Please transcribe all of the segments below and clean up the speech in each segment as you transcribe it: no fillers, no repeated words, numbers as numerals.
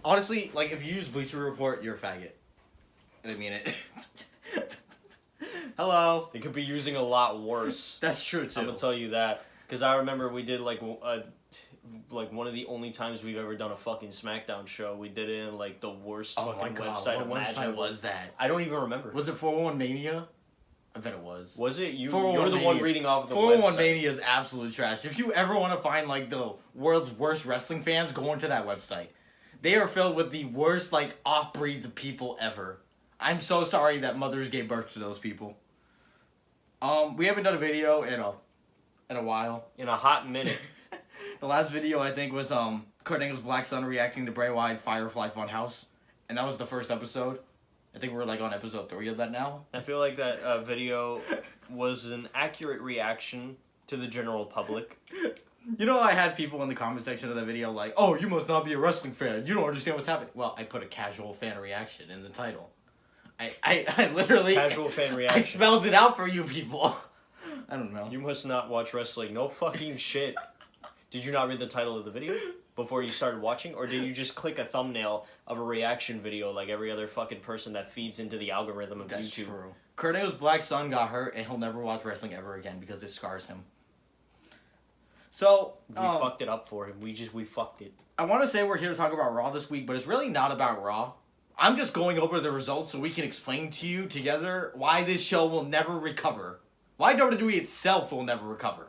Honestly, like, if you use Bleacher Report, you're a faggot. I mean it. Hello. They could be using a lot worse. That's true, too. I'm gonna tell you that. Because I remember we did, like one of the only times we've ever done a fucking SmackDown show. We did it in, like, the worst fucking website what imaginable. website was that? I don't even remember. Was it 401 Mania? I bet it was. Was it? You're the Mania. one reading off the 401 website. Mania is absolute trash. If you ever want to find, like, the world's worst wrestling fans, go into that website. They are filled with the worst, like, off-breeds of people ever. I'm so sorry that mothers gave birth to those people. We haven't done a video in a while. In a hot minute. The last video, I think, was Kurt Angle's Black Sun reacting to Bray Wyatt's Firefly Funhouse. And that was the first episode. I think we're, like, on episode 3 of that now. I feel like that video was an accurate reaction to the general public. You know, I had people in the comment section of the video like, oh, you must not be a wrestling fan. You don't understand what's happening. Well, I put a casual fan reaction in the title. I literally... Casual fan reaction. I spelled it out for you people. I don't know. You must not watch wrestling. No fucking shit. Did you not read the title of the video before you started watching? Or did you just click a thumbnail of a reaction video like every other fucking person that feeds into the algorithm of That's YouTube? true. Kurt Angle's Black Sun got hurt and he'll never watch wrestling ever again because it scars him. So, We fucked it up for him. We fucked it. I want to say we're here to talk about Raw this week, but it's really not about Raw. I'm just going over the results so we can explain to you together why this show will never recover. Why WWE itself will never recover.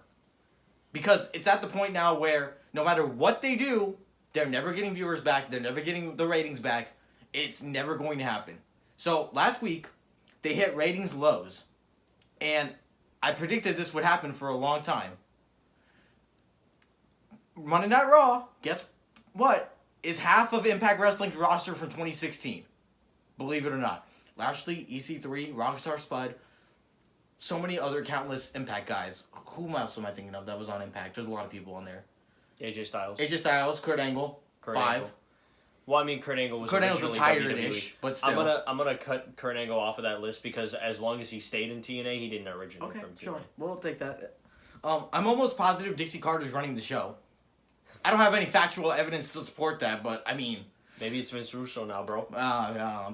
Because it's at the point now where no matter what they do, they're never getting viewers back, they're never getting the ratings back. It's never going to happen. So, last week, they hit ratings lows. And I predicted this would happen for a long time. Monday Night Raw, guess what? Is half of Impact Wrestling's roster from 2016. Believe it or not. Lashley, EC3, Rockstar Spud, so many other countless Impact guys. Who else am I thinking of that was on Impact? There's a lot of people on there. AJ Styles. AJ Styles, Kurt Angle, 5. Angle. Well, I mean, Kurt Angle was Kurt Angle's originally retired-ish, WWE. but still. I'm gonna cut Kurt Angle off of that list because as long as he stayed in TNA, he didn't originate from TNA. Sure. We'll take that. I'm almost positive Dixie Carter's running the show. I don't have any factual evidence to support that, but, I mean... Maybe it's Vince Russo now, bro.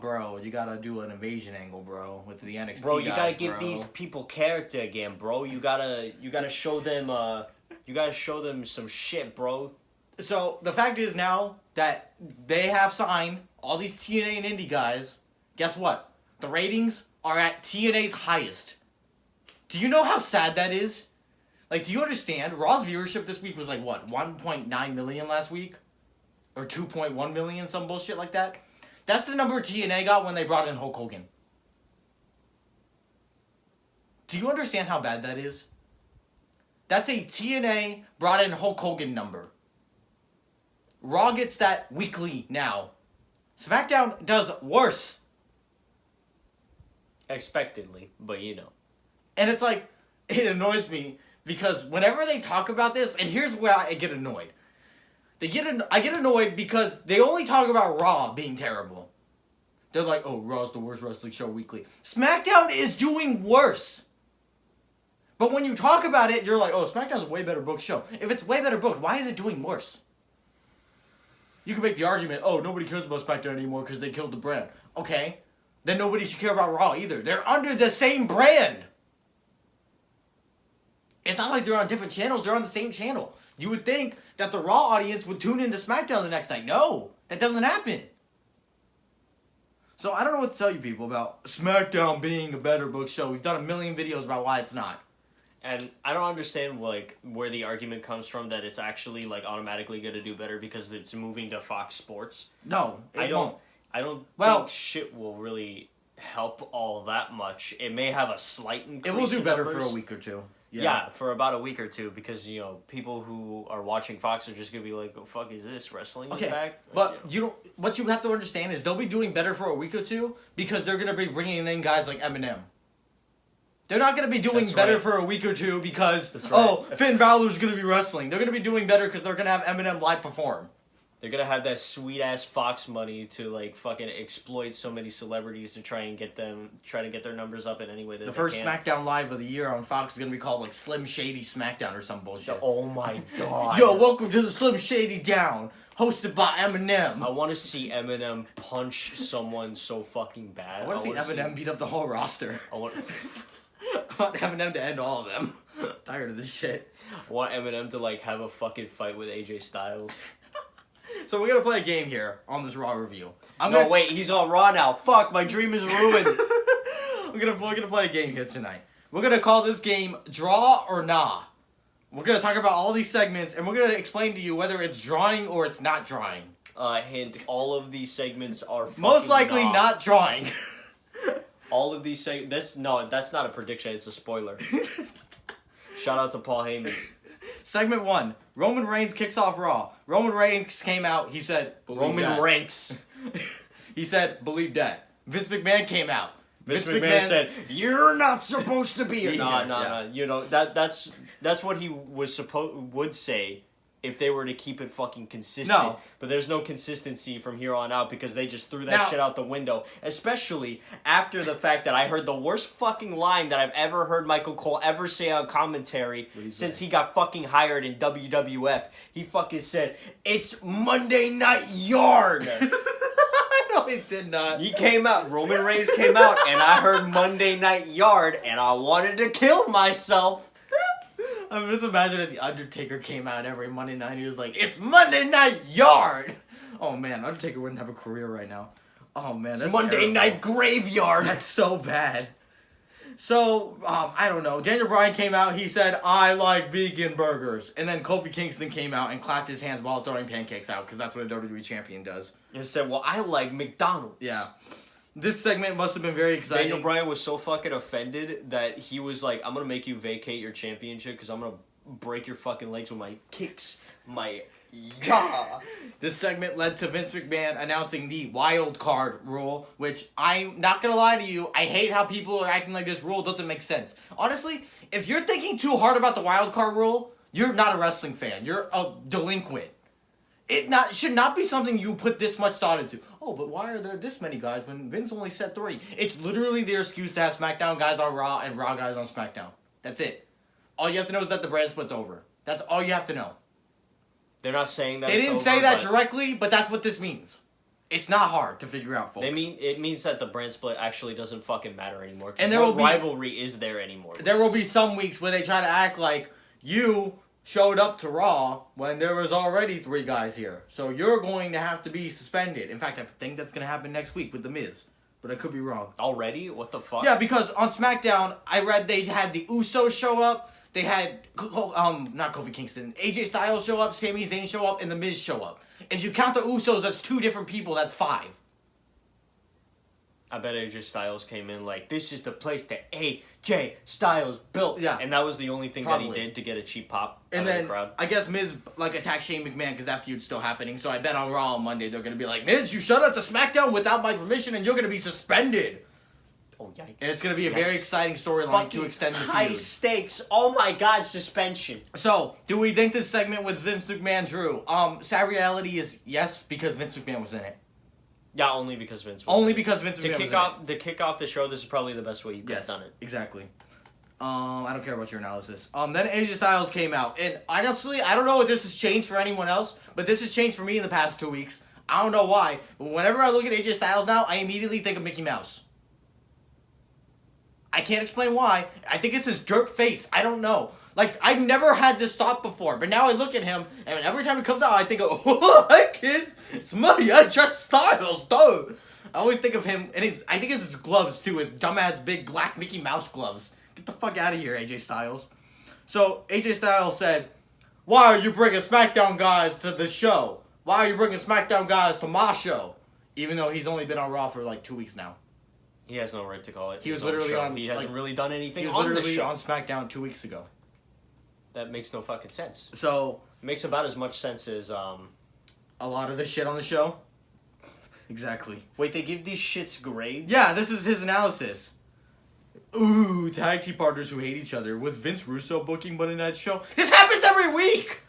Bro, you gotta do an invasion angle, bro, with the NXT Bro, you gotta guys, give these people character again, bro. You gotta show them, some shit, bro. So, the fact is now that they have signed all these TNA and indie guys, guess what? The ratings are at TNA's highest. Do you know how sad that is? Like, do you understand? Raw's viewership this week was like, what, 1.9 million last week? Or 2.1 million, some bullshit like that? That's the number TNA got when they brought in Hulk Hogan. Do you understand how bad that is? That's a TNA brought in Hulk Hogan number. Raw gets that weekly now. SmackDown does worse. Expectedly, but you know. And it's like, it annoys me because whenever they talk about this, and here's where I get annoyed. I get annoyed because they only talk about Raw being terrible. They're like, oh, Raw's the worst wrestling show weekly. SmackDown is doing worse. But when you talk about it, you're like, oh, SmackDown's a way better booked show. If it's way better booked, why is it doing worse? You can make the argument, oh, nobody cares about SmackDown anymore because they killed the brand. Okay, then nobody should care about Raw either. They're under the same brand. It's not like they're on different channels. They're on the same channel. You would think that the Raw audience would tune into SmackDown the next night. No, that doesn't happen. So I don't know what to tell you people about SmackDown being a better booked show. We've done a million videos about why it's not. And I don't understand like where the argument comes from that it's actually like automatically going to do better because it's moving to Fox Sports. No, it won't. I don't think shit will really help all that much. It may have a slight increase. It will do better numbers. for a week or two. Yeah, for about a week or two because, you know, people who are watching Fox are just going to be like, "Oh, fuck is this? Wrestling is back?" But what you have to understand is they'll be doing better for a week or two because they're going to be bringing in guys like Eminem. They're not going to be doing better for a week or two because, Finn Balor's going to be wrestling. They're going to be doing better because they're going to have Eminem live perform. They're gonna have that sweet ass Fox money to like fucking exploit so many celebrities to try to get their numbers up in any way that The they first can. SmackDown Live of the year on Fox is gonna be called like Slim Shady SmackDown or some bullshit. Oh my god. Yo, welcome to the Slim Shady Down, hosted by Eminem. I want to see Eminem punch someone so fucking bad. I want to see Eminem beat up the whole roster. I want Eminem to end all of them. Tired of this shit. I want Eminem to like have a fucking fight with AJ Styles. So we're gonna play a game here on this Raw review. Wait, he's on Raw now. Fuck, my dream is ruined. we're gonna play a game here tonight. We're gonna call this game Draw or Nah. We're gonna talk about all these segments, and we're gonna explain to you whether it's drawing or it's not drawing. Hint: all of these segments are Most likely not drawing. All of these that's not a prediction. It's a spoiler. Shout out to Paul Heyman. Segment 1. Roman Reigns kicks off Raw. Roman Reigns came out. He said, Roman Reigns. He said, believe that. Vince McMahon came out. Vince McMahon said, "You're not supposed to be here." Yeah, No. You know that's what he would say if they were to keep it fucking consistent. No. But there's no consistency from here on out because they just threw that shit out the window. Especially after the fact that I heard the worst fucking line that I've ever heard Michael Cole ever say on commentary since he got fucking hired in WWF. He fucking said, "It's Monday Night Yard." No, he did not. He came out, Roman Reigns came out, and I heard Monday Night Yard, and I wanted to kill myself. I'm just imagining if The Undertaker came out every Monday night and he was like, it's Monday Night Yard! Oh man, Undertaker wouldn't have a career right now. Oh man, that's Monday terrible. Night Graveyard! That's so bad. So, I don't know. Daniel Bryan came out, he said, I like vegan burgers. And then Kofi Kingston came out and clapped his hands while throwing pancakes out, because that's what a WWE champion does. He said, well, I like McDonald's. Yeah. This segment must have been very exciting. Daniel Bryan was so fucking offended that he was like, I'm gonna make you vacate your championship because I'm gonna break your fucking legs with my kicks. This segment led to Vince McMahon announcing the wild card rule, which I'm not gonna lie to you, I hate how people are acting like this rule doesn't make sense. Honestly, if you're thinking too hard about the wild card rule, you're not a wrestling fan. You're a delinquent. It should not be something you put this much thought into. Oh, but why are there this many guys when Vince only said 3? It's literally their excuse to have SmackDown guys on Raw and Raw guys on SmackDown. That's it. All you have to know is that the brand split's over. That's all you have to know. They're not saying that. They didn't say that directly, but that's what this means. It's not hard to figure out, folks. It means that the brand split actually doesn't fucking matter anymore. And there will be rivalry is there anymore? There will be some weeks where they try to act like you showed up to Raw when there was already 3 guys here. So you're going to have to be suspended. In fact, I think that's going to happen next week with The Miz. But I could be wrong. Already? What the fuck? Yeah, because on SmackDown, I read they had the Usos show up. They had, not Kofi Kingston, AJ Styles show up, Sami Zayn show up, and The Miz show up. If you count the Usos, that's 2 different people. That's 5. I bet AJ Styles came in like, this is the place that AJ Styles built. Yeah. And that was the only thing that he did to get a cheap pop out of the crowd. I guess Miz attacked Shane McMahon because that feud's still happening. So I bet on Raw on Monday they're going to be like, Miz, you showed up to SmackDown without my permission and you're going to be suspended. Oh, yikes. And it's going to be a very exciting storyline to extend the feud. High stakes. Oh my god, suspension. So, do we think this segment with Vince McMahon drew? Sad reality is yes, because Vince McMahon was in it. Yeah, only because Vince was Only because Vince McMahon was in it. To kick off the show, this is probably the best way you could have done it. Exactly. I don't care about your analysis. Then AJ Styles came out, and honestly, I don't know if this has changed for anyone else, but this has changed for me in the past 2 weeks. I don't know why, but whenever I look at AJ Styles now, I immediately think of Mickey Mouse. I can't explain why. I think it's his dirt face. I don't know. Like, I've never had this thought before, but now I look at him, and every time it comes out, I think, oh, hey, kids, it's money, I just Styles, though. I always think of him, and I think it's his gloves, too, his dumbass big black Mickey Mouse gloves. Get the fuck out of here, AJ Styles. So, AJ Styles said, why are you bringing SmackDown guys to the show? Why are you bringing SmackDown guys to my show? Even though he's only been on Raw for, 2 weeks now. He has no right to call it. He was literally on. He hasn't really done anything. He was on literally the show. on SmackDown 2 weeks ago. That makes no fucking sense. So it makes about as much sense as a lot of the shit on the show. Exactly. Wait, they give these shits grades? Yeah, this is his analysis. Ooh, tag team partners who hate each other. Was Vince Russo booking Monday Night Show? This happens every week.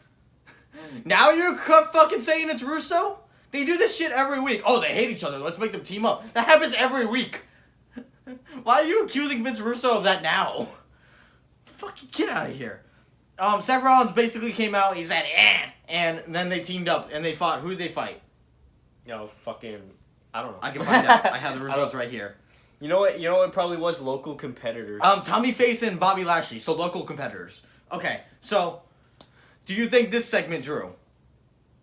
Now you're fucking saying it's Russo? They do this shit every week. Oh, they hate each other. Let's make them team up. That happens every week. Why are you accusing Vince Russo of that now? Fucking get out of here. Seth Rollins basically came out. He said, and then they teamed up and they fought. Who did they fight? Fucking, I don't know. I can find out. I have the results right here. You know what? It probably was local competitors. Tommy Face and Bobby Lashley. So local competitors. Okay, so do you think this segment drew?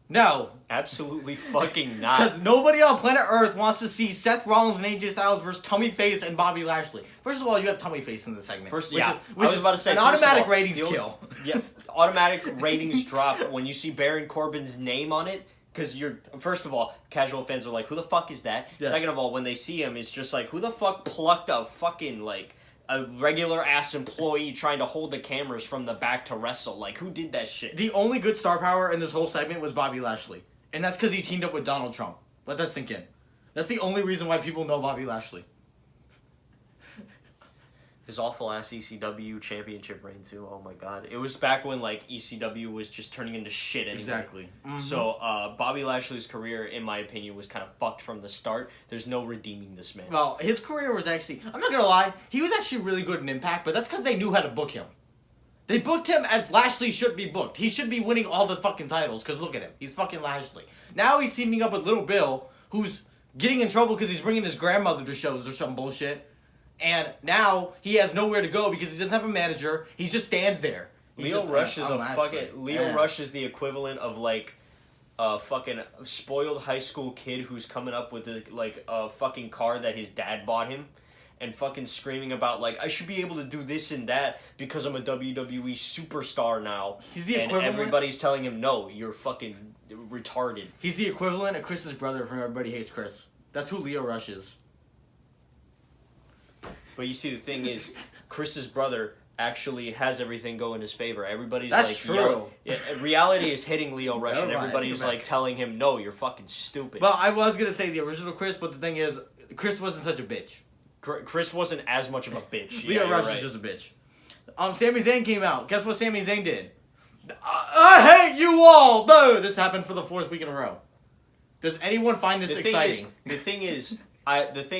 No. Absolutely fucking not. Because nobody on planet Earth wants to see Seth Rollins and AJ Styles versus Tommy Face and Bobby Lashley. First of all, you have Tommy Face in the segment. Which I was about to say an automatic ratings kill. Yeah, automatic ratings drop when you see Baron Corbin's name on it. Because first of all, casual fans are like, who the fuck is that? Yes. Second of all, when they see him, it's just like, who the fuck plucked a fucking, like, a regular ass employee trying to hold the cameras from the back to wrestle? Like, who did that shit? The only good star power in this whole segment was Bobby Lashley. And that's because he teamed up with Donald Trump. Let that sink in. That's the only reason why people know Bobby Lashley. His awful ass ECW championship reign too. Oh my god. It was back when like ECW was just turning into shit anyway. Exactly. Mm-hmm. So Bobby Lashley's career, in my opinion, was kind of fucked from the start. There's no redeeming this man. Well, his career was actually, I'm not going to lie, he was actually really good in Impact, but that's because they knew how to book him. They booked him as Lashley should be booked. He should be winning all the fucking titles, because look at him. He's fucking Lashley. Now he's teaming up with Little Bill, who's getting in trouble because he's bringing his grandmother to shows or some bullshit. And now he has nowhere to go because he doesn't have a manager. He just stands there. Leo Rush is Rush is the equivalent of like a fucking spoiled high school kid who's coming up with a fucking car that his dad bought him, and fucking screaming about like, I should be able to do this and that because I'm a WWE superstar now. He's the and equivalent. Everybody's telling him no, you're fucking retarded. He's the equivalent of Chris's brother from Everybody Hates Chris. That's who Leo Rush is. But you see, the thing is, Chris's brother actually has everything go in his favor. Everybody's That's like, true. Reality is hitting Leo Rush, and Right, everybody's like telling him, no, you're fucking stupid. Well, I was going to say the original Chris, but the thing is, Chris wasn't such a bitch. Chris wasn't as much of a bitch. Leo Rush is just a bitch. Sami Zayn came out. Guess what Sami Zayn did? I hate you all! No! This happened for the 4th week in a row. Does anyone find this exciting? The thing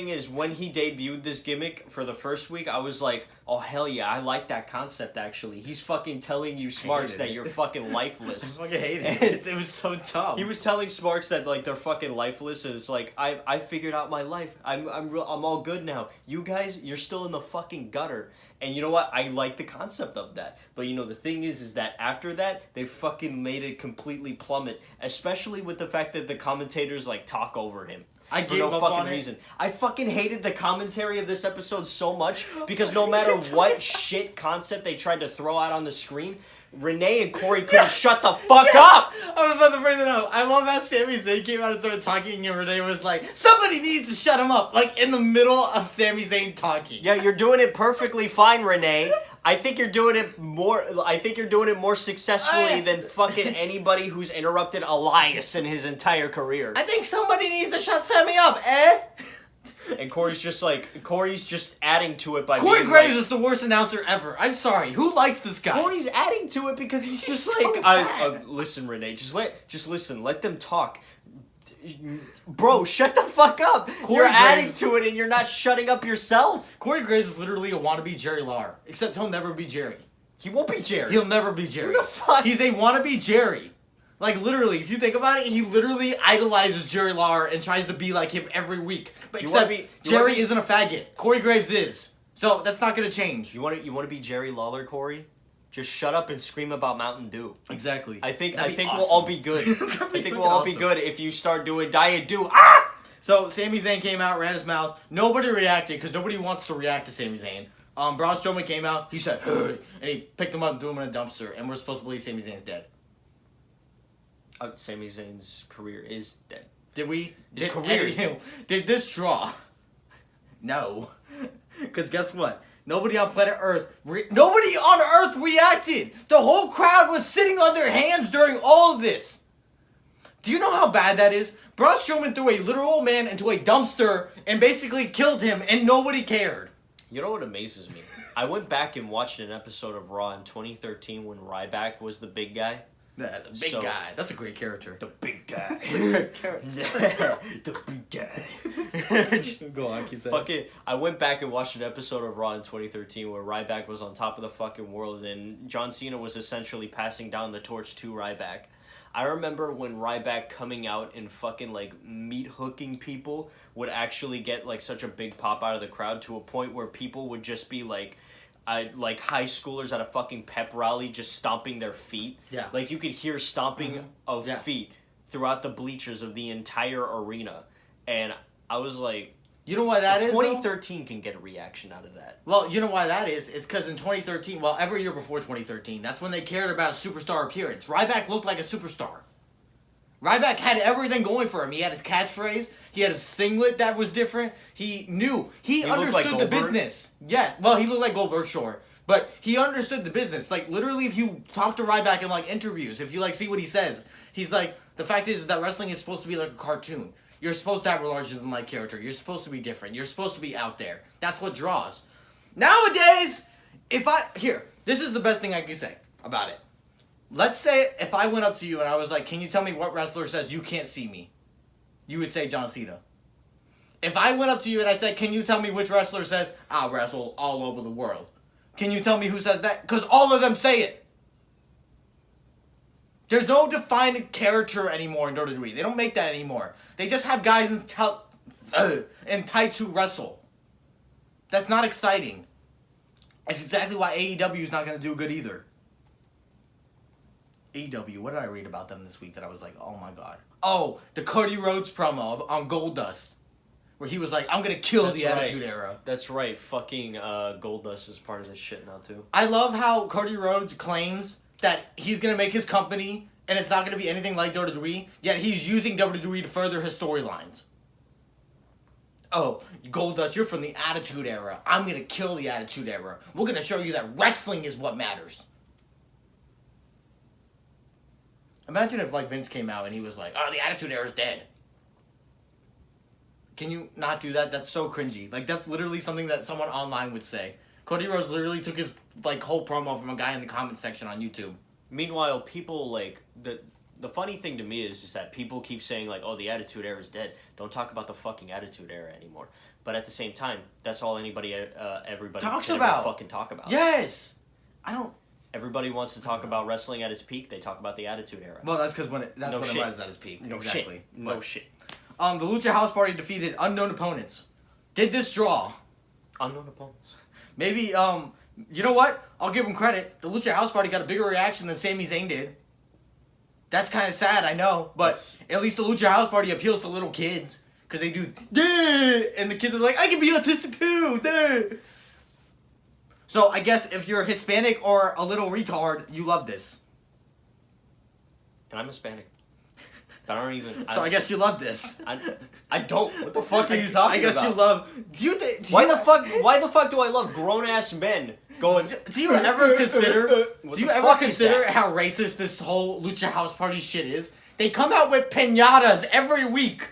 is, when he debuted this gimmick for the first week, I was like, oh, hell yeah, I like that concept, actually. He's fucking telling you, Smarks, that you're fucking lifeless. I fucking hated it. It was so dumb. He was telling Smarks that, like, they're fucking lifeless, and it's like, I figured out my life. I'm all good now. You guys, you're still in the fucking gutter. And you know what? I like the concept of that. But, you know, the thing is that after that, they fucking made it completely plummet. Especially with the fact that the commentators, like, talk over him. I for gave no up fucking on reason. I fucking hated the commentary of this episode so much because no matter what shit concept they tried to throw out on the screen, Renee and Corey couldn't shut the fuck up! I was about to bring that up. I love how Sami Zayn came out and started talking and Renee was like, somebody needs to shut him up! Like, in the middle of Sami Zayn talking. Yeah, you're doing it perfectly fine, Renee. I think you're doing it more successfully than fucking anybody who's interrupted Elias in his entire career. I think somebody needs to shut Sammy up, eh? And Corey's just adding to it by Corey being Graves like, is the worst announcer ever. I'm sorry. Who likes this guy? Corey's adding to it because he's just so like, listen, Renee, just listen, let them talk. Bro, shut the fuck up. You're adding to it and you're not shutting up yourself. Corey Graves is literally a wannabe Jerry Lawler, except he'll never be Jerry. He won't be Jerry. He'll never be Jerry. Who the fuck? He's a wannabe Jerry. Like, literally, if you think about it, he literally idolizes Jerry Lawler and tries to be like him every week. But except Jerry isn't a faggot. Corey Graves is. So that's not going to change. You want to be Jerry Lawler, Corey? Just shut up and scream about Mountain Dew. Exactly. I think awesome. we'll all be good. I think we'll all be good if you start doing Diet Dew. Ah! So Sami Zayn came out, ran his mouth. Nobody reacted because nobody wants to react to Sami Zayn. Braun Strowman came out. He said, hey, and he picked him up and threw him in a dumpster. And we're supposed to believe Sami Zayn's dead. Sami Zayn's career is dead. Did we? His career is dead. Did this draw? No. Because guess what? Nobody on planet Earth reacted. The whole crowd was sitting on their hands during all of this. Do you know how bad that is? Braun Strowman threw a literal man into a dumpster and basically killed him, and nobody cared. You know what amazes me? I went back and watched an episode of Raw in 2013 when Ryback was the big guy. Yeah, the big guy. That's a great character. The big guy. The big guy. Go on, keep saying. Fuck it. I went back and watched an episode of Raw in 2013 where Ryback was on top of the fucking world and John Cena was essentially passing down the torch to Ryback. I remember when Ryback coming out and fucking like meat hooking people would actually get like such a big pop out of the crowd to a point where people would just be like high schoolers at a fucking pep rally just stomping their feet. Yeah. Like you could hear stomping of feet throughout the bleachers of the entire arena. And I was like, you know why that is? 2013 can get a reaction out of that. Well, you know why that is? It's because in 2013, well, every year before 2013, that's when they cared about superstar appearance. Ryback looked like a superstar. Ryback had everything going for him. He had his catchphrase. He had a singlet that was different. He knew. He understood like the business. Yeah. Well, he looked like Goldberg, sure. But he understood the business. Like, literally, if you talk to Ryback in, like, interviews, if you, like, see what he says, he's like, the fact is that wrestling is supposed to be like a cartoon. You're supposed to have a larger-than-life character. You're supposed to be different. You're supposed to be out there. That's what draws. Nowadays, this is the best thing I can say about it. Let's say if I went up to you and I was like, can you tell me what wrestler says you can't see me? You would say John Cena. If I went up to you and I said, can you tell me which wrestler says, I'll wrestle all over the world? Can you tell me who says that? Because all of them say it. There's no defined character anymore in WWE. They don't make that anymore. They just have guys in tights who wrestle. That's not exciting. That's exactly why AEW is not going to do good either. AEW, what did I read about them this week that I was like, oh my god. Oh, the Cody Rhodes promo on Goldust. Where he was like, I'm going to kill the Attitude Era. That's right. Fucking Goldust is part of this shit now, too. I love how Cody Rhodes claims that he's going to make his company and it's not going to be anything like WWE, yet he's using WWE to further his storylines. Oh, Goldust, you're from the Attitude Era. I'm going to kill the Attitude Era. We're going to show you that wrestling is what matters. Imagine if, like, Vince came out and he was like, oh, the Attitude Era's dead. Can you not do that? That's so cringy. Like, that's literally something that someone online would say. Cody Rhodes literally took his, like, whole promo from a guy in the comment section on YouTube. Meanwhile, people, like, the funny thing to me is that people keep saying, like, oh, the Attitude Era is dead. Don't talk about the fucking Attitude Era anymore. But at the same time, that's all everybody talks can about. Ever fucking talk about. Yes! Everybody wants to talk about wrestling at its peak. They talk about the Attitude Era. Well, that's because when it was at its peak. No exactly. Shit. No shit. The Lucha House Party defeated unknown opponents. Did this draw? Unknown opponents. Maybe, you know what? I'll give them credit. The Lucha House Party got a bigger reaction than Sami Zayn did. That's kind of sad, I know. But at least the Lucha House Party appeals to little kids. Because they do, duh! And the kids are like, I can be autistic too! Duh! So I guess if you're Hispanic or a little retard, you love this. And I'm Hispanic. I don't even. So I guess you love this. I don't. What the fuck are you talking about? I guess you love. Why the fuck do I love grown ass men going? Do you ever consider? Do you ever consider how racist this whole Lucha House Party shit is? They come out with piñatas every week.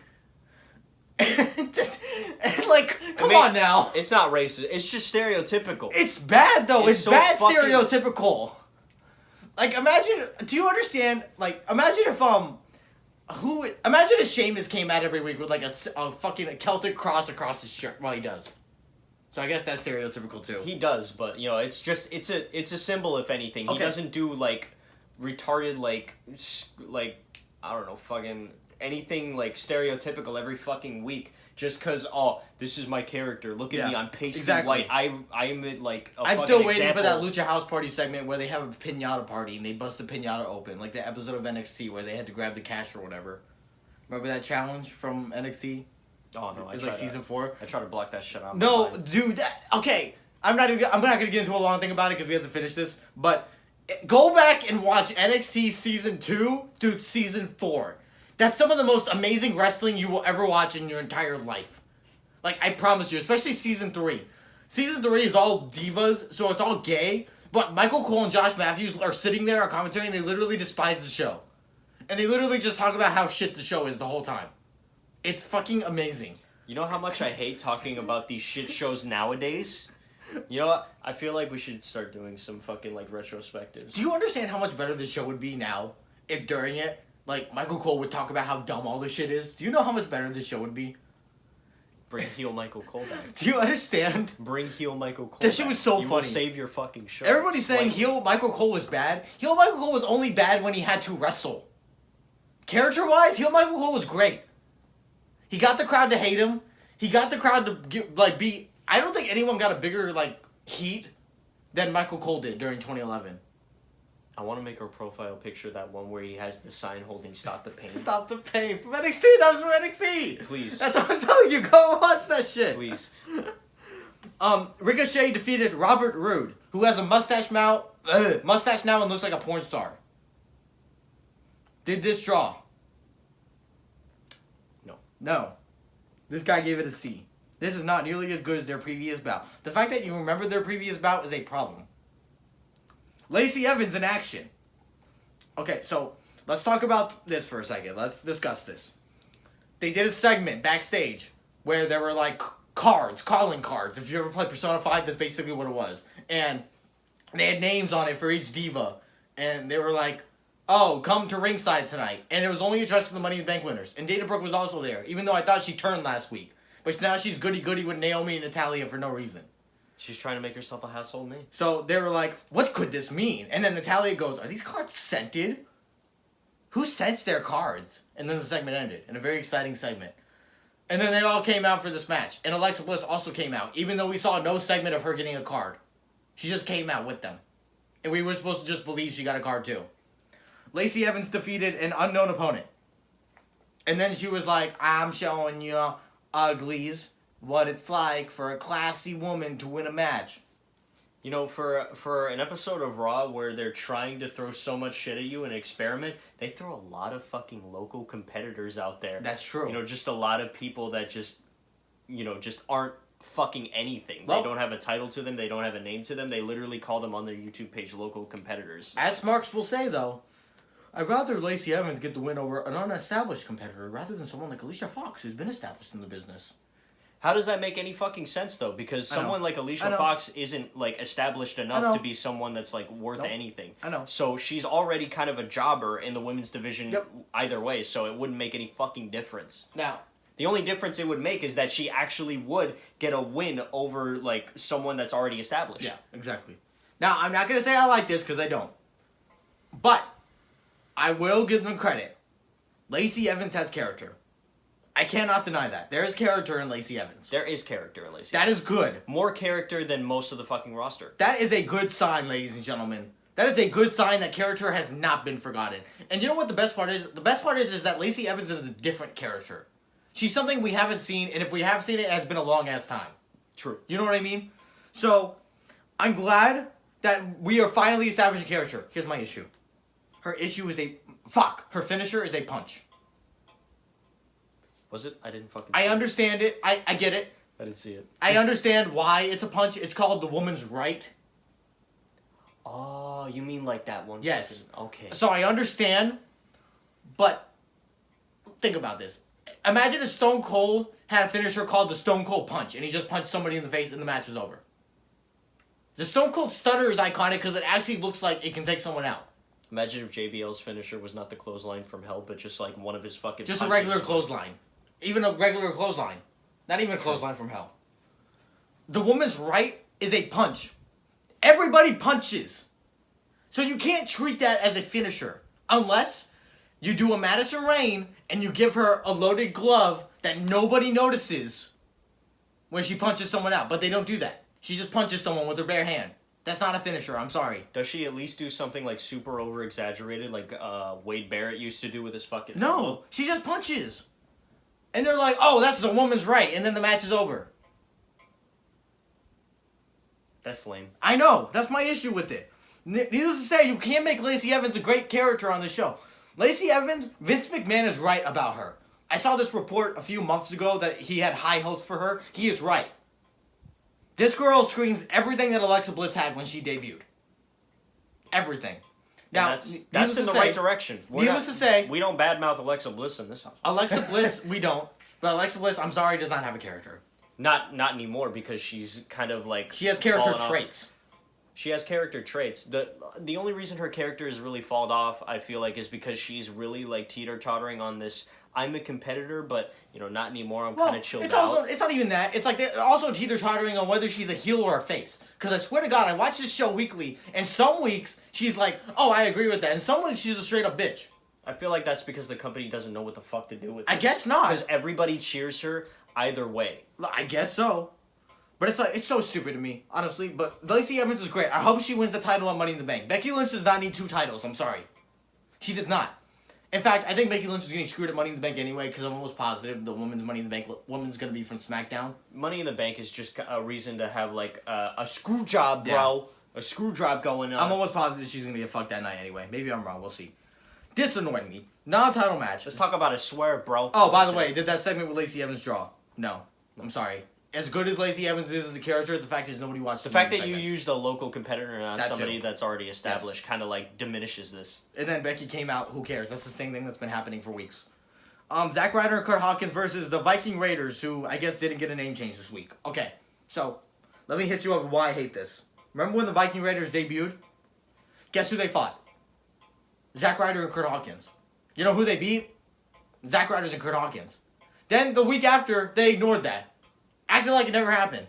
Like, come on now. It's not racist. It's just stereotypical. It's bad though. It's so bad stereotypical. Like, imagine. Do you understand? Like, imagine if Imagine if Sheamus came out every week with like a fucking Celtic cross across his shirt. Well, he does. So I guess that's stereotypical too. He does, but you know, it's a symbol if anything. He doesn't do like retarded like I don't know, fucking anything like stereotypical every fucking week. Just cause this is my character. Look at me, I'm pasty white. I'm like I'm still waiting for that Lucha House Party segment where they have a piñata party and they bust the piñata open, like the episode of NXT where they had to grab the cash or whatever. Remember that challenge from NXT? Oh no, it's like season 4. I try to block that shit out. No, dude. Okay, I'm not gonna get into a long thing about it because we have to finish this. But go back and watch NXT season 2 through season 4. That's some of the most amazing wrestling you will ever watch in your entire life. Like, I promise you, especially season 3. Season 3 is all divas, so it's all gay. But Michael Cole and Josh Matthews are sitting there on commentary and they literally despise the show. And they literally just talk about how shit the show is the whole time. It's fucking amazing. You know how much I hate talking about these shit shows nowadays? You know what? I feel like we should start doing some fucking, like, retrospectives. Do you understand how much better this show would be now? if during it, like, Michael Cole would talk about how dumb all this shit is? Do you know how much better this show would be? Bring heel Michael Cole back. Do you understand? Bring heel Michael Cole That shit back. was so You funny. will save your fucking show. Everybody's saying Slightly. heel Michael Cole was bad. Heel Michael Cole was only bad when he had to wrestle. Character-wise, heel Michael Cole was great. He got the crowd to hate him. He got the crowd to be... I don't think anyone got a bigger, like, heat than Michael Cole did during 2011. I want to make our profile picture that one where he has the sign holding "Stop the Pain." Stop the pain. From NXT. That was from NXT. Please. That's what I'm telling you. Go watch that shit. Please. Ricochet defeated Robert Roode, who has a mustache now and looks like a porn star. Did this draw? No. No. This guy gave it a C. This is not nearly as good as their previous bout. The fact that you remember their previous bout is a problem. Lacey Evans in action. Okay, so let's talk about this for a second. Let's discuss this. They did a segment backstage where there were like calling cards. If you ever played Persona 5, that's basically what it was. And they had names on it for each diva. And they were like, oh, come to ringside tonight. And it was only addressed to the Money in the Bank winners. And Dana Brooke was also there, even though I thought she turned last week. But now she's goody-goody with Naomi and Natalia for no reason. She's trying to make herself a household name. So they were like, what could this mean? And then Natalia goes, are these cards scented? Who scents their cards? And then the segment ended in a very exciting segment. And then they all came out for this match. And Alexa Bliss also came out, even though we saw no segment of her getting a card. She just came out with them. And we were supposed to just believe she got a card too. Lacey Evans defeated an unknown opponent. And then she was like, I'm showing you uglies what it's like for a classy woman to win a match. You know, for an episode of Raw where they're trying to throw so much shit at you and experiment, they throw a lot of fucking local competitors out there. That's true. You know, just a lot of people that just aren't fucking anything. Well, they don't have a title to them. They don't have a name to them. They literally call them on their YouTube page local competitors. As Smarks will say, though, I'd rather Lacey Evans get the win over an unestablished competitor rather than someone like Alicia Fox, who's been established in the business. How does that make any fucking sense, though? Because someone like Alicia Fox isn't, like, established enough to be someone that's, like, worth anything. I know. So she's already kind of a jobber in the women's division either way, so it wouldn't make any fucking difference. Now, the only difference it would make is that she actually would get a win over, like, someone that's already established. yeah, exactly. Now, I'm not going to say I like this because I don't. But I will give them credit. Lacey Evans has character. I cannot deny that. There is character in Lacey Evans. There is character in Lacey. That is good. More character than most of the fucking roster. That is a good sign, ladies and gentlemen. That is a good sign that character has not been forgotten. And you know what the best part is? The best part is that Lacey Evans is a different character. She's something we haven't seen, and if we have seen it, it has been a long-ass time. True. You know what I mean? So, I'm glad that we are finally establishing character. Here's my issue. Her issue is her finisher is a punch. Was it? I didn't fucking I understand it. I get it. I didn't see it. I understand why it's a punch. It's called the woman's right. Oh, you mean like that one? Yes. Fucking, okay. So I understand, but think about this. Imagine if Stone Cold had a finisher called the Stone Cold Punch, and he just punched somebody in the face and the match was over. The Stone Cold Stunner is iconic because it actually looks like it can take someone out. Imagine if JBL's finisher was not the clothesline from hell, but just like one of his fucking Just punches. a regular clothesline. Even a regular clothesline. Not even a clothesline from hell. The woman's right is a punch. Everybody punches. So you can't treat that as a finisher. Unless you do a Madison Rain and you give her a loaded glove that nobody notices when she punches someone out. But they don't do that. She just punches someone with her bare hand. That's not a finisher. I'm sorry. Does she at least do something like super over exaggerated like Wade Barrett used to do with his fucking No. elbow? She just punches. And they're like, oh, that's the woman's right. And then the match is over. That's lame. I know. That's my issue with it. Needless to say, you can't make Lacey Evans a great character on the show. Lacey Evans, Vince McMahon is right about her. I saw this report a few months ago that he had high hopes for her. He is right. This girl screams everything that Alexa Bliss had when she debuted. Everything. Now, that's in the right direction. Needless to say, we don't badmouth Alexa Bliss in this house. Alexa Bliss, we don't. But Alexa Bliss, I'm sorry, does not have a character. Not anymore because she's kind of like She has character fallen off. traits. She has character traits. The only reason her character has really fallen off, I feel like, is because she's really like teeter-tottering on this. I'm a competitor, but not anymore. I'm kind of chilled out. It's not even that. It's like they're also teeter-tottering on whether she's a heel or a face. Because I swear to God, I watch this show weekly, and some weeks she's like, "Oh, I agree with that," and some weeks she's a straight-up bitch. I feel like that's because the company doesn't know what the fuck to do with it. I guess not. Because everybody cheers her either way. I guess so. But it's so stupid to me, honestly. But Lacey Evans is great. I hope she wins the title on Money in the Bank. Becky Lynch does not need 2 titles. I'm sorry. She does not. In fact, I think Becky Lynch is getting screwed at Money in the Bank anyway because I'm almost positive the woman's Money in the Bank woman's going to be from SmackDown. Money in the Bank is just a reason to have, like, a screw job, bro. Yeah. A screw job going on. I'm almost positive she's going to get fucked that night anyway. Maybe I'm wrong. We'll see. This annoyed me. Non-title match. Let's talk about a swear, bro. Oh, by the way, did that segment with Lacey Evans draw? No. I'm sorry. As good as Lacey Evans is as a character, the fact is nobody watched the fact that segments. You used a local competitor, not somebody that's already established, yes. kind of like diminishes this. And then Becky came out. Who cares? That's the same thing that's been happening for weeks. Zack Ryder and Kurt Hawkins versus the Viking Raiders, who I guess didn't get a name change this week. Okay, so let me hit you up with why I hate this. Remember when the Viking Raiders debuted? Guess who they fought? Zack Ryder and Kurt Hawkins. You know who they beat? Zack Ryder and Kurt Hawkins. Then the week after, they ignored that. Acted like it never happened.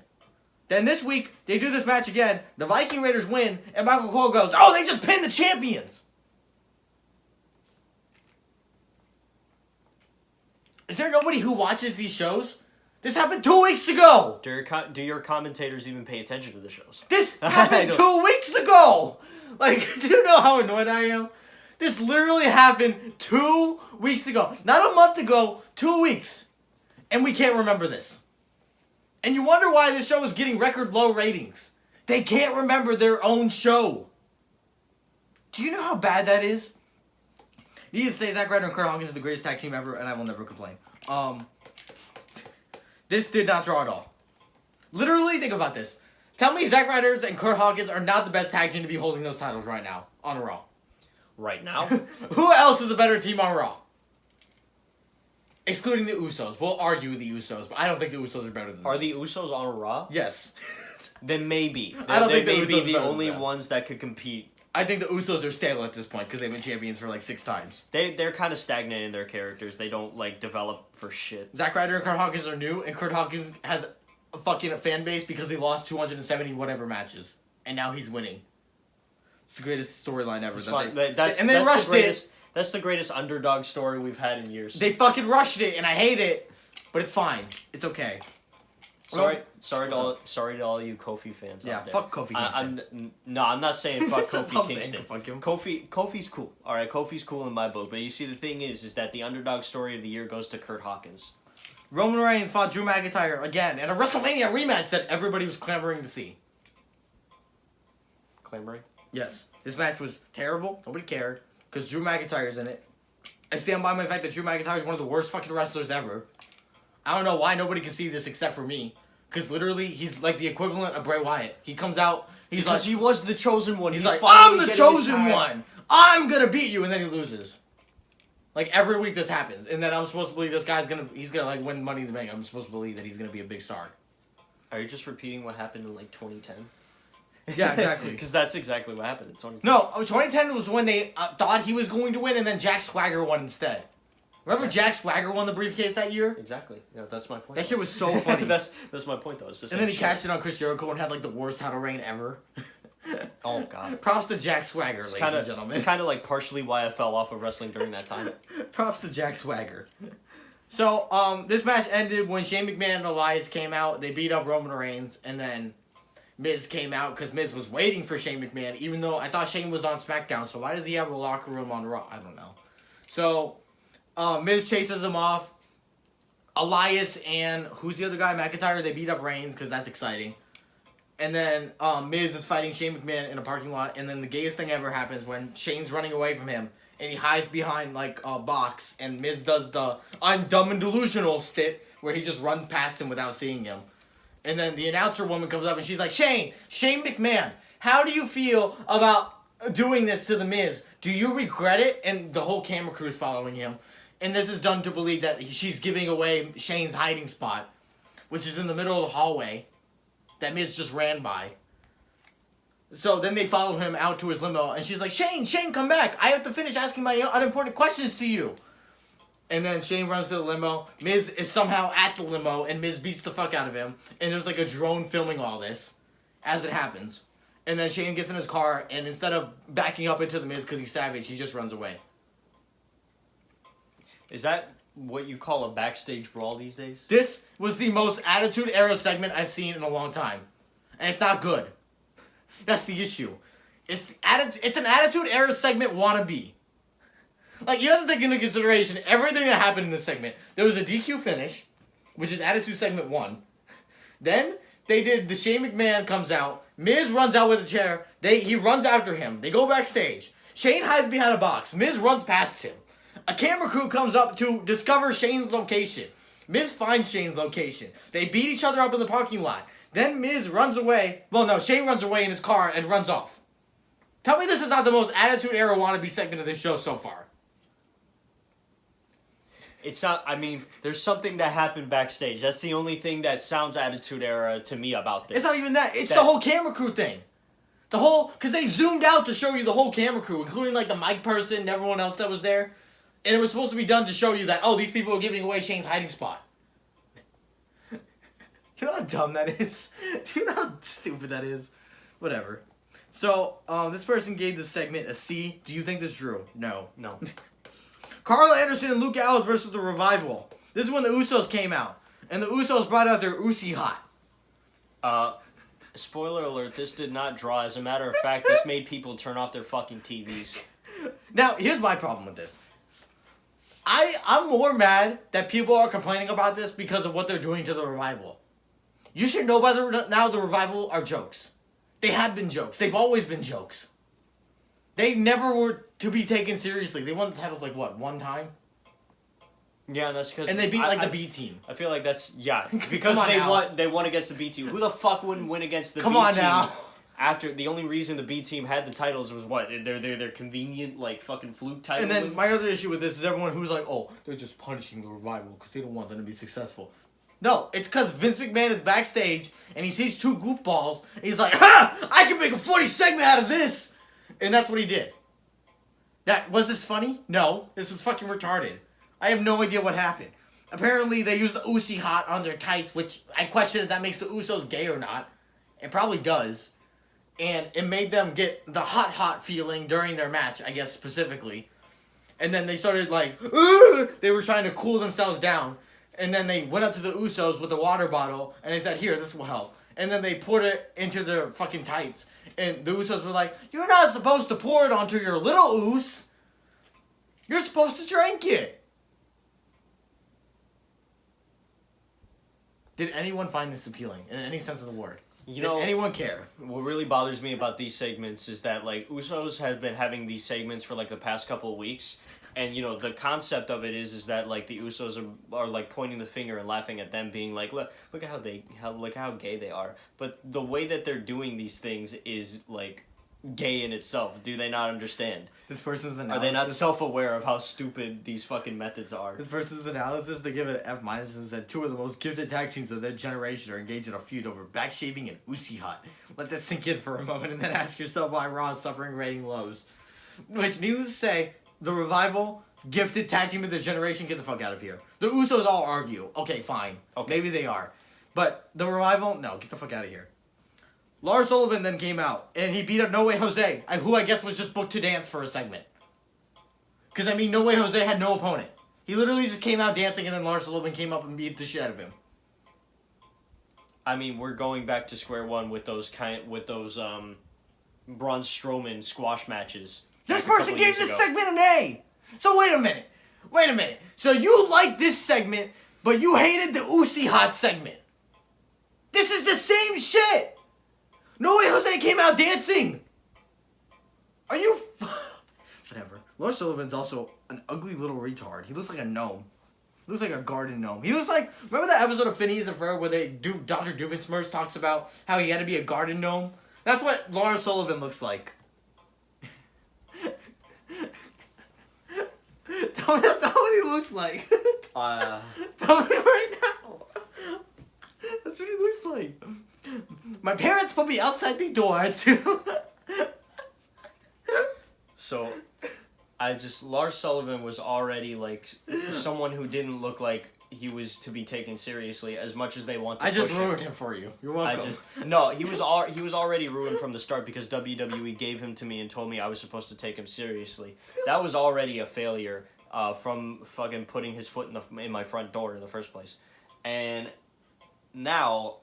Then this week, they do this match again. The Viking Raiders win, and Michael Cole goes, "Oh, they just pinned the champions!" Is there nobody who watches these shows? This happened 2 weeks ago! Do your commentators even pay attention to the shows? This happened 2 weeks ago! Like, do you know how annoyed I am? This literally happened 2 weeks ago. Not a month ago, 2 weeks. And we can't remember this. And you wonder why this show is getting record low ratings. They can't remember their own show. Do you know how bad that is? Needless to say, Zack Ryder and Kurt Hawkins are the greatest tag team ever, and I will never complain. This did not draw at all. Literally, think about this. Tell me Zack Ryder and Kurt Hawkins are not the best tag team to be holding those titles right now on Raw. Right now? Who else is a better team on Raw? Excluding the Usos. We'll argue the Usos, but I don't think the Usos are better than them. Are the Usos on Raw? Yes. Then maybe. I don't think they the may Usos be the are better only than them. ones that could compete. I think the Usos are stale at this point because they've been champions for like 6 times. They're kind of stagnant in their characters. They don't like develop for shit. Zack Ryder and Kurt Hawkins are new, and Kurt Hawkins has a fucking fan base because he lost 270 whatever matches, and now he's winning. It's the greatest storyline ever. They rushed it. That's the greatest underdog story we've had in years. They fucking rushed it, and I hate it, but it's fine. It's okay. Sorry to all you Kofi fans out there. Yeah, fuck Kofi Kingston. I'm not saying fuck Kofi Kingston. Saying fuck him. Kofi's cool. All right, Kofi's cool in my book. But you see, the thing is that the underdog story of the year goes to Kurt Hawkins. Roman Reigns fought Drew McIntyre again in a WrestleMania rematch that everybody was clamoring to see. Clamoring? Yes. This match was terrible. Nobody cared. Because Drew McIntyre's in it. I stand by my fact that Drew McIntyre is one of the worst fucking wrestlers ever. I don't know why nobody can see this except for me. Because literally, he's like the equivalent of Bray Wyatt. He comes out, because he was the chosen one. He's like, I'm the chosen one! I'm gonna beat you! And then he loses. Like, every week this happens. And then I'm supposed to believe this guy's he's gonna like win Money in the Bank. I'm supposed to believe that he's gonna be a big star. Are you just repeating what happened in like 2010? Yeah, exactly. Because that's exactly what happened in 2010. No, 2010 was when they thought he was going to win, and then Jack Swagger won instead. Remember Jack Swagger won the briefcase that year? Exactly. Yeah, that's my point. That shit was so funny. that's my point, though. It's the same and then he shit. cashed in on Chris Jericho and had like the worst title reign ever. Oh, God. Props to Jack Swagger, ladies and gentlemen. It's kind of like partially why I fell off of wrestling during that time. Props to Jack Swagger. So, this match ended when Shane McMahon and Elias came out. They beat up Roman Reigns, and then Miz came out because Miz was waiting for Shane McMahon, even though I thought Shane was on SmackDown, so why does he have a locker room on Raw? I don't know. So, Miz chases him off. Elias and, who's the other guy? McIntyre, they beat up Reigns because that's exciting. And then Miz is fighting Shane McMahon in a parking lot, and then the gayest thing ever happens when Shane's running away from him, and he hides behind, like, a box, and Miz does the I'm dumb and delusional stick, where he just runs past him without seeing him. And then the announcer woman comes up, and she's like, Shane McMahon, how do you feel about doing this to The Miz? Do you regret it? And the whole camera crew is following him. And this is done to believe that she's giving away Shane's hiding spot, which is in the middle of the hallway that Miz just ran by. So then they follow him out to his limo, and she's like, Shane, come back. I have to finish asking my unimportant questions to you. And then Shane runs to the limo. Miz is somehow at the limo, and Miz beats the fuck out of him. And there's like a drone filming all this as it happens. And then Shane gets in his car, and instead of backing up into the Miz because he's savage, he just runs away. Is that what you call a backstage brawl these days? This was the most Attitude Era segment I've seen in a long time. And it's not good. That's the issue. It's an Attitude Era segment wannabe. Like, you have to take into consideration everything that happened in this segment. There was a DQ finish, which is Attitude Segment 1. Then, they did the Shane McMahon comes out. Miz runs out with a chair. He runs after him. They go backstage. Shane hides behind a box. Miz runs past him. A camera crew comes up to discover Shane's location. Miz finds Shane's location. They beat each other up in the parking lot. Then Miz runs away. Well, no, Shane runs away in his car and runs off. Tell me this is not the most Attitude Era wannabe segment of this show so far. It's not, I mean, there's something that happened backstage. That's the only thing that sounds Attitude Era to me about this. It's not even that. It's the whole camera crew thing. Because they zoomed out to show you the whole camera crew, including like the mic person and everyone else that was there. And it was supposed to be done to show you that, oh, these people are giving away Shane's hiding spot. You know how dumb that is? Do you know how stupid that is? Whatever. So, this person gave this segment a C. Do you think this is true? No. No. Carl Anderson and Luke Gallows versus the Revival. This is when the Usos came out. And the Usos brought out their Usi Hot. Spoiler alert, this did not draw. As a matter of fact, this made people turn off their fucking TVs. Now, here's my problem with this. I'm more mad that people are complaining about this because of what they're doing to the Revival. You should know by now the Revival are jokes. They have been jokes. They've always been jokes. They never were to be taken seriously. They won the titles like what, one time? Yeah, that's because and they beat the B team. I feel like that's because they won against the B team. Who the fuck wouldn't win against the B team? Come on now. After the only reason the B team had the titles was what? They're convenient like fucking fluke titles. And then my other issue with this is everyone who's like, oh, they're just punishing the Revival because they don't want them to be successful. No, it's because Vince McMahon is backstage and he sees two goofballs and he's like, ha! I can make a funny segment out of this! And that's what he did. Was this funny? No. This was fucking retarded. I have no idea what happened. Apparently they used the Usi Hot on their tights, which I question if that makes the Usos gay or not. It probably does. And it made them get the hot feeling during their match, I guess specifically. And then they started like, ugh! They were trying to cool themselves down. And then they went up to the Usos with a water bottle, and they said, here, this will help. And then they put it into their fucking tights. And the Usos were like, you're not supposed to pour it onto your little oos. You're supposed to drink it. Did anyone find this appealing in any sense of the word? Did anyone care? What really bothers me about these segments is that, like, Usos have been having these segments for, like, the past couple of weeks. And, the concept of it is that, like, the Usos are like, pointing the finger and laughing at them, being like, look at how gay they are. But the way that they're doing these things is, like, gay in itself. Do they not understand? This person's analysis... Are they not self-aware of how stupid these fucking methods are? This person's analysis, they give it an F- and said two of the most gifted tag teams of their generation are engaged in a feud over back shaving and Usi Hot. Let that sink in for a moment and then ask yourself why Raw is suffering rating lows. Which, needless to say, the Revival, gifted tag team of their generation, get the fuck out of here. The Usos all argue. Okay, fine. Okay. Maybe they are. But the Revival, no, get the fuck out of here. Lars Sullivan then came out, and he beat up No Way Jose, who I guess was just booked to dance for a segment. Because, No Way Jose had no opponent. He literally just came out dancing, and then Lars Sullivan came up and beat the shit out of him. We're going back to square one with those Braun Strowman squash matches. This person gave this segment an A! So wait a minute. So you liked this segment, but you hated the Usi Hot segment. This is the same shit! No Way Jose came out dancing! Are you... Whatever. Lars Sullivan's also an ugly little retard. He looks like a gnome. He looks like a garden gnome. He looks like... Remember that episode of Phineas and Ferb where Dr. Doofenshmirtz talks about how he had to be a garden gnome? That's what Lars Sullivan looks like. Tell me that's not what he looks like. Tell me right now. That's what he looks like. My parents put me outside the door to So, Lars Sullivan was already like someone who didn't look like he was to be taken seriously as much as they want to. I just ruined him for you. You're welcome. No, he was already ruined from the start because WWE gave him to me and told me I was supposed to take him seriously. That was already a failure from fucking putting his foot in my front door in the first place. And now,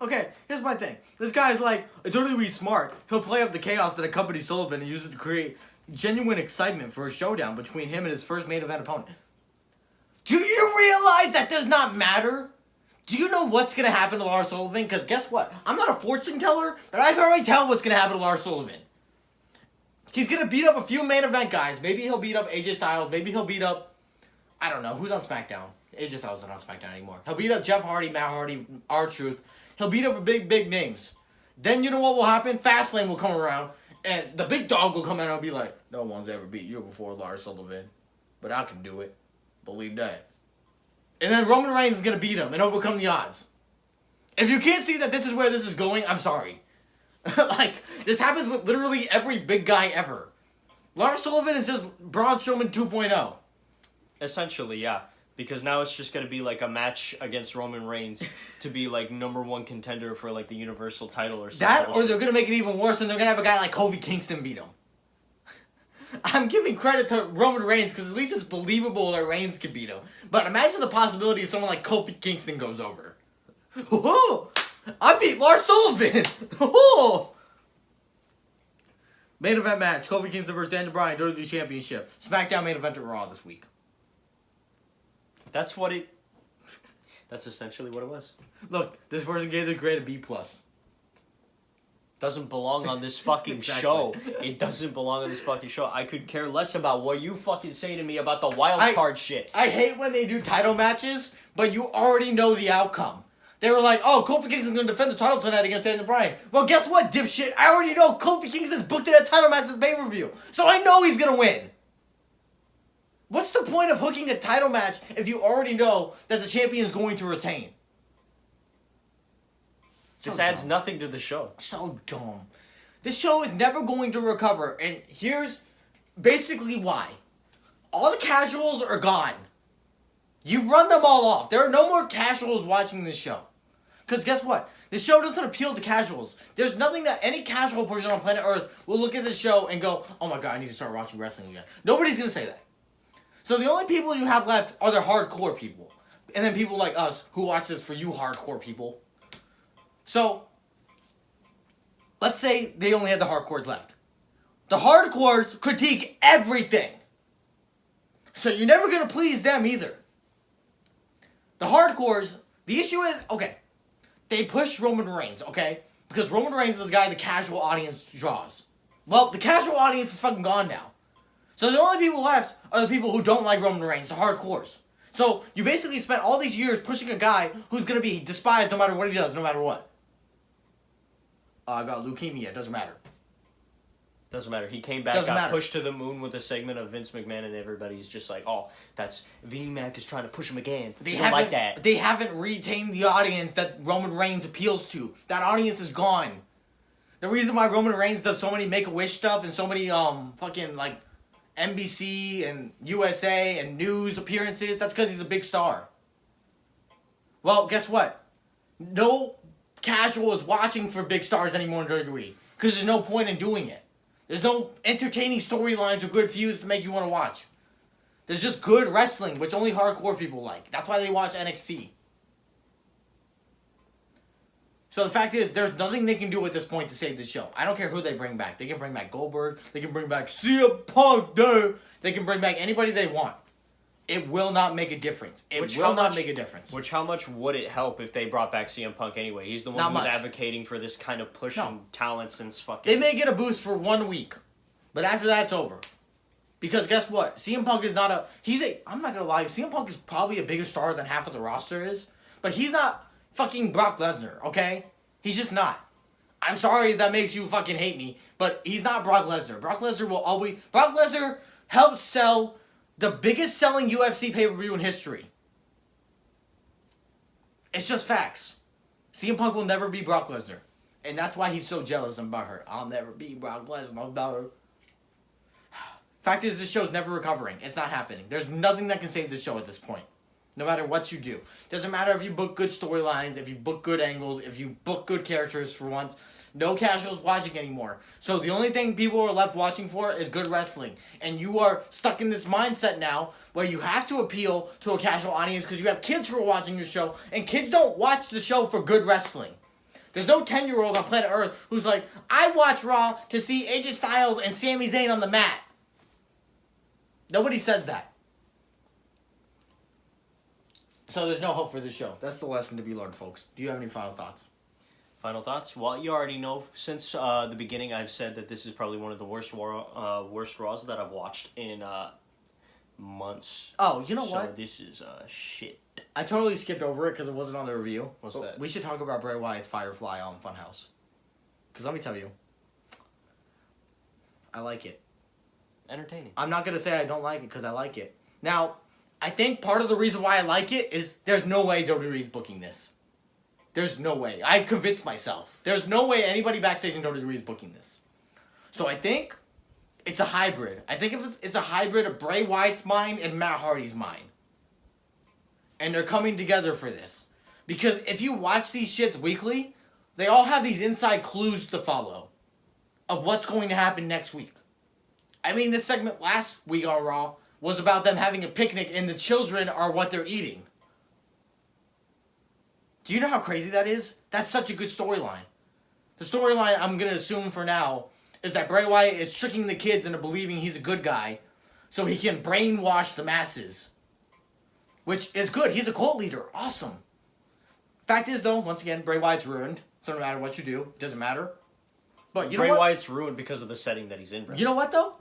Okay, here's my thing. This guy's like, WWE's smart. He'll play up the chaos that accompanies Sullivan and use it to create genuine excitement for a showdown between him and his first main event opponent. Do you realize that does not matter? Do you know what's going to happen to Lars Sullivan? Because guess what? I'm not a fortune teller, but I can already tell what's going to happen to Lars Sullivan. He's going to beat up a few main event guys. Maybe he'll beat up AJ Styles. Maybe he'll beat up, I don't know, who's on SmackDown? AJ Styles isn't on SmackDown anymore. He'll beat up Jeff Hardy, Matt Hardy, R-Truth. He'll beat up big names. Then you know what will happen? Fastlane will come around, and the big dog will come in and be like, no one's ever beat you before, Lars Sullivan. But I can do it. Believe that. And then Roman Reigns is going to beat him and overcome the odds. If you can't see that this is where this is going, I'm sorry. Like, this happens with literally every big guy ever. Lars Sullivan is just Braun Strowman 2.0. Essentially, yeah. Because now it's just going to be like a match against Roman Reigns to be like #1 contender for like the Universal title or something. That, or they're going to make it even worse and they're going to have a guy like Kofi Kingston beat him. I'm giving credit to Roman Reigns because at least it's believable that Reigns can beat him. But imagine the possibility of someone like Kofi Kingston goes over. Oh, I beat Lars Sullivan. Oh. Main event match: Kofi Kingston versus Daniel Bryan, WWE Championship. SmackDown main event at Raw this week. That's essentially what it was. Look, this person gave the grade a B+. Doesn't belong on this fucking Exactly. show. It doesn't belong on this fucking show. I could care less about what you fucking say to me about the wild card shit. I hate when they do title matches, but you already know the outcome. They were like, oh, Kofi Kingston's going to defend the title tonight against Daniel Bryan. Well, guess what, dipshit? I already know Kofi Kingston's booked in a title match at the pay-per-view. So I know he's going to win. What's the point of hooking a title match if you already know that the champion's going to retain? This adds nothing to the show. So dumb. This show is never going to recover, and here's basically why. All the casuals are gone. You run them all off. There are no more casuals watching this show. Because guess what? This show doesn't appeal to casuals. There's nothing that any casual person on planet Earth will look at this show and go, oh my god, I need to start watching wrestling again. Nobody's going to say that. So the only people you have left are the hardcore people. And then people like us who watch this for you hardcore people. So, let's say they only had the hardcores left. The hardcores critique everything. So you're never going to please them either. The hardcores, the issue is, okay, they push Roman Reigns, okay? Because Roman Reigns is the guy the casual audience draws. Well, the casual audience is fucking gone now. So the only people left are the people who don't like Roman Reigns, the hardcores. So you basically spent all these years pushing a guy who's going to be despised no matter what he does, no matter what. I got leukemia, it doesn't matter. Doesn't matter. He came back, got pushed to the moon with a segment of Vince McMahon, and everybody's just like, oh, that's V-Mac is trying to push him again. They don't like that. They haven't retained the audience that Roman Reigns appeals to. That audience is gone. The reason why Roman Reigns does so many Make-A-Wish stuff and so many fucking like NBC and USA and news appearances, that's because he's a big star. Well, guess what? No casual is watching for big stars anymore in WWE because there's no point in doing it. There's no entertaining storylines or good feuds to make you want to watch. There's just good wrestling, which only hardcore people like. That's why they watch NXT. So the fact is, there's nothing they can do at this point to save the show. I don't care who they bring back. They can bring back Goldberg. They can bring back CM Punk. They can bring back anybody they want. It will not make a difference. It will not make a difference. Which, how much would it help if they brought back CM Punk anyway? He's the one who's advocating for this kind of pushing talent since fucking... They may get a boost for 1 week. But after that, it's over. Because guess what? CM Punk is not a... I'm not going to lie. CM Punk is probably a bigger star than half of the roster is. But he's not fucking Brock Lesnar, okay? He's just not. I'm sorry if that makes you fucking hate me. But he's not Brock Lesnar. Brock Lesnar will always... Brock Lesnar helps sell... the biggest selling UFC pay-per-view in history. It's just facts. CM Punk will never be Brock Lesnar. And that's why he's so jealous about her. I'll never be Brock Lesnar's daughter. Fact is, this show's never recovering. It's not happening. There's nothing that can save this show at this point. No matter what you do. Doesn't matter if you book good storylines, if you book good angles, if you book good characters for once. No casuals watching anymore. So the only thing people are left watching for is good wrestling. And you are stuck in this mindset now where you have to appeal to a casual audience because you have kids who are watching your show. And kids don't watch the show for good wrestling. There's no 10-year-old on planet Earth who's like, I watch Raw to see AJ Styles and Sami Zayn on the mat. Nobody says that. So there's no hope for this show. That's the lesson to be learned, folks. Do you have any final thoughts? Final thoughts? Well, you already know. Since the beginning, I've said that this is probably one of the worst Raws that I've watched in months. Oh, you know so what? So this is shit. I totally skipped over it because it wasn't on the review. What's that? We should talk about Bray Wyatt's Firefly on Funhouse. Because let me tell you, I like it. Entertaining. I'm not going to say I don't like it because I like it. Now, I think part of the reason why I like it is there's no way WWE's booking this. There's no way. I convinced myself. There's no way anybody backstage in WWE is booking this. So I think it's a hybrid. I think it's a hybrid of Bray Wyatt's mind and Matt Hardy's mind. And they're coming together for this. Because if you watch these shits weekly, they all have these inside clues to follow of what's going to happen next week. I mean, this segment last week on Raw was about them having a picnic and the children are what they're eating. Do you know how crazy that is? That's such a good storyline. The storyline, I'm going to assume for now, is that Bray Wyatt is tricking the kids into believing he's a good guy so he can brainwash the masses. Which is good. He's a cult leader. Awesome. Fact is, though, once again, Bray Wyatt's ruined. So no matter what you do, it doesn't matter. But you know what? Bray Wyatt's ruined because of the setting that he's in. Right? You know what, though?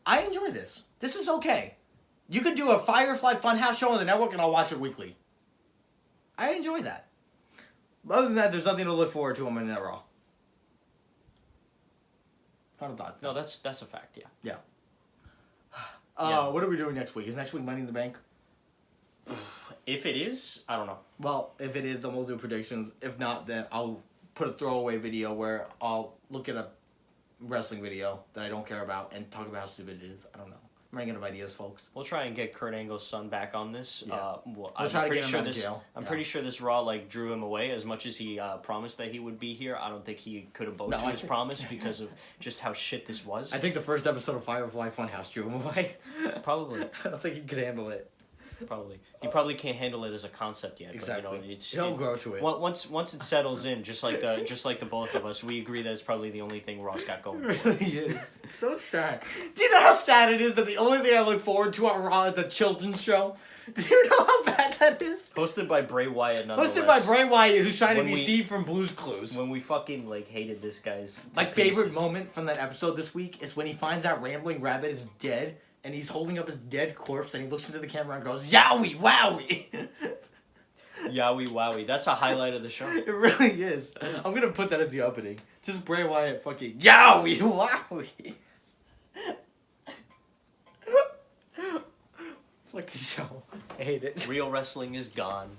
I enjoy this. This is okay. You could do a Firefly Funhouse show on the network and I'll watch it weekly. I enjoy that. Other than that, there's nothing to look forward to on Monday Night Raw. Final thought. No, that's a fact, yeah. Yeah. What are we doing next week? Is next week Money in the Bank? If it is, I don't know. Well, if it is, then we'll do predictions. If not, then I'll put a throwaway video where I'll look at a wrestling video that I don't care about and talk about how stupid it is. I don't know. I'm running out of ideas, folks. We'll try and get Kurt Angle's son back on this. Yeah. I'm try to pretty get him sure out of this. jail. I'm Yeah. pretty sure this Raw drew him away as much as he promised that he would be here. I don't think he could have to his promise because of just how shit this was. I think the first episode of Firefly Funhouse drew him away. Probably. I don't think he could handle it. Probably. He probably can't handle it as a concept yet. Exactly. But, He'll grow to it. Once it settles in, just like the both of us, we agree that it's probably the only thing Raw's got going. It really is. So sad. Do you know how sad it is that the only thing I look forward to on Raw is a children's show? Do you know how bad that is? Hosted by Bray Wyatt, nonetheless. Hosted by Bray Wyatt, who's trying to be When we- Steve from Blue's Clues. When we fucking hated this guy's. My favorite moment from that episode this week is when he finds out Rambling Rabbit is dead, and he's holding up his dead corpse, and he looks into the camera and goes, "Yowie, wowie!" Yowie wowie. That's a highlight of the show. It really is. I'm gonna put that as the opening. Just Bray Wyatt fucking yowie, wowie. It's like the show. I hate it. Real wrestling is gone.